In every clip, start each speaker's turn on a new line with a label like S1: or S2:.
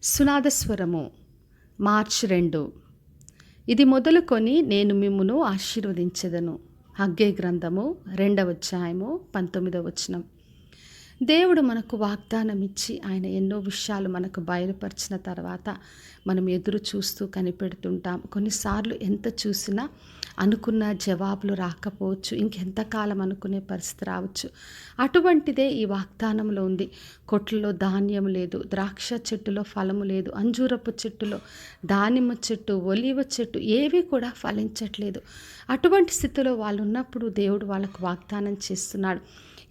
S1: సునాదస్వరము March 2. ఇది మొదలుకొని నేను మిమ్మును ఆశీర్వదించెదను. హగ్గై గ్రంథము 2వ అధ్యాయము 19వ వచనం. దేవుడు మనకు వాగ్దానం ఇచ్చి ఆయన ఎన్నో విషయాలు మనకు బయలుపరిచిన తర్వాత మనం ఎదురు చూస్తూ కనిపెడుతుంటాం. కొన్నిసార్లు ఎంత చూసినా అనుకున్న జవాబులు రాకపోవచ్చు, ఇంకెంతకాలం అనుకునే పరిస్థితి రావచ్చు. అటువంటిదే ఈ వాగ్దానంలో ఉంది. కొట్లలో ధాన్యం లేదు, ద్రాక్ష చెట్టులో ఫలము లేదు, అంజూరపు చెట్టులో, దానిమ్మ చెట్టు, ఒలీవ చెట్టు ఏవి కూడా ఫలించట్లేదు. అటువంటి స్థితిలో వాళ్ళు ఉన్నప్పుడు దేవుడు వాళ్ళకు వాగ్దానం చేస్తున్నాడు.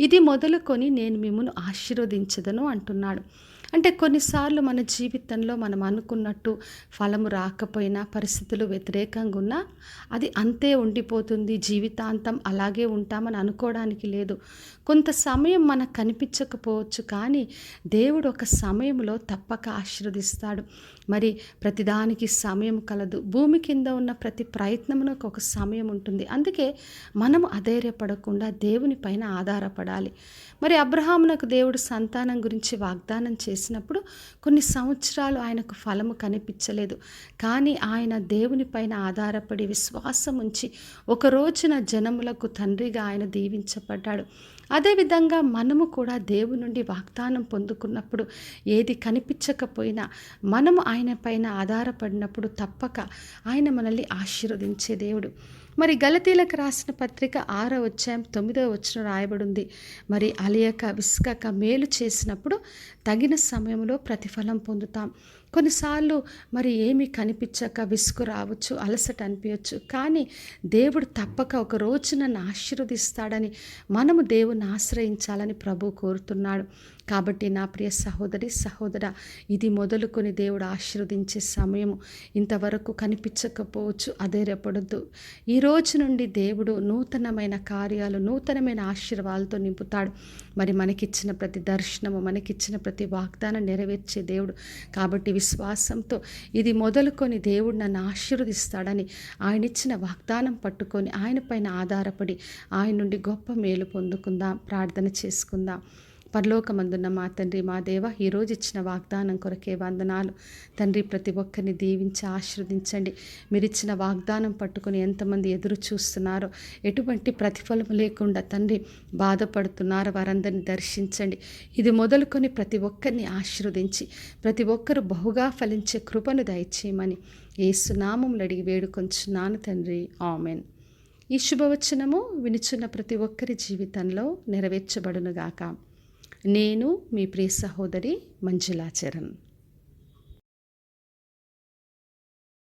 S1: ఇది మొదలుకొని నేను మిమ్మును ఆశీర్వదించదను అంటున్నాడు. అంటే కొన్నిసార్లు మన జీవితంలో మనం అనుకున్నట్టు ఫలము రాకపోయినా, పరిస్థితులు వ్యతిరేకంగా ఉన్నా అది అంతే ఉండిపోతుంది, జీవితాంతం అలాగే ఉంటామని అనుకోవడానికి లేదు. కొంత సమయం మనకు కనిపించకపోవచ్చు, కానీ దేవుడు ఒక సమయంలో తప్పక ఆశీర్వదిస్తాడు. మరి ప్రతిదానికి సమయం కలదు. భూమి కింద ఉన్న ప్రతి ప్రయత్నమునకు ఒక సమయం ఉంటుంది. అందుకే మనము అధైర్యపడకుండా దేవుని పైన ఆధారపడాలి. మరి అబ్రహామునకు దేవుడు సంతానం గురించి వాగ్దానం చేసినప్పుడు కొన్ని సంవత్సరాలు ఆయనకు ఫలము కనిపించలేదు. కానీ ఆయన దేవుని పైన ఆధారపడి విశ్వాసం ఉంచి ఒక రోజున జనములకు తండ్రిగా ఆయన దీవించబడ్డాడు. అదేవిధంగా మనము కూడా దేవుని నుండి వాగ్దానం పొందుకున్నప్పుడు ఏది కనిపించకపోయినా మనము ఆయన పైన ఆధారపడినప్పుడు తప్పక ఆయన మనల్ని ఆశీర్వదించే దేవుడు. మరి గలతీలకు రాసిన పత్రిక 6వ అధ్యాయం 9వ వచనం రాయబడి ఉంది. మరి అలియక విసుకక మేలు చేసినప్పుడు తగిన సమయంలో ప్రతిఫలం పొందుతాం. కొన్నిసార్లు మరి ఏమీ కనిపించక విసుగు రావచ్చు, అలసట అనిపించవచ్చు, కానీ దేవుడు తప్పక ఒక రోజు నన్ను ఆశీర్వదిస్తాడని మనము దేవుని ఆశ్రయించాలని ప్రభు కోరుతున్నాడు. కాబట్టి నా ప్రియ సహోదరి సహోదర, ఇది మొదలుకొని దేవుడు ఆశీర్వదించే సమయము. ఇంతవరకు కనిపించకపోవచ్చు, అధైర్యపడొద్దు. ఈ రోజు నుండి దేవుడు నూతనమైన కార్యాలు, నూతనమైన ఆశీర్వాదాలతో నింపుతాడు. మరి మనకిచ్చిన ప్రతి దర్శనము, మనకిచ్చిన ప్రతి వాగ్దానం నెరవేర్చే దేవుడు. కాబట్టి విశ్వాసంతో ఇది మొదలుకొని దేవుడు నన్ను ఆశీర్వదిస్తాడని ఆయన ఇచ్చిన వాగ్దానం పట్టుకొని ఆయన పైన ఆధారపడి ఆయన నుండి గొప్ప మేలు పొందుకుందాం. ప్రార్థన చేసుకుందాం. పరలోకమందున్న మా తండ్రి, మా దేవ, ఈరోజు ఇచ్చిన వాగ్దానం కొరకే వందనాలు తండ్రి. ప్రతి ఒక్కరిని దీవించి ఆశీర్వదించండి. మీరు ఇచ్చిన వాగ్దానం పట్టుకొని ఎంతమంది ఎదురు చూస్తున్నారో, ఎటువంటి ప్రతిఫలం లేకుండా తండ్రి బాధపడుతున్నారో వారందరినీ దర్శించండి. ఇది మొదలుకొని ప్రతి ఒక్కరిని ఆశీర్వదించి ప్రతి ఒక్కరు బహుగా ఫలించే కృపను దయచేయమని యేసు నామములో అడిగి వేడుకొంచున్నాను తండ్రి. ఆమెన్. ఈ శుభవచనము వినుచున్న ప్రతి ఒక్కరి జీవితంలో నెరవేర్చబడునుగాక. నేను మీ ప్రియ సహోదరి మంజులా చరణ్.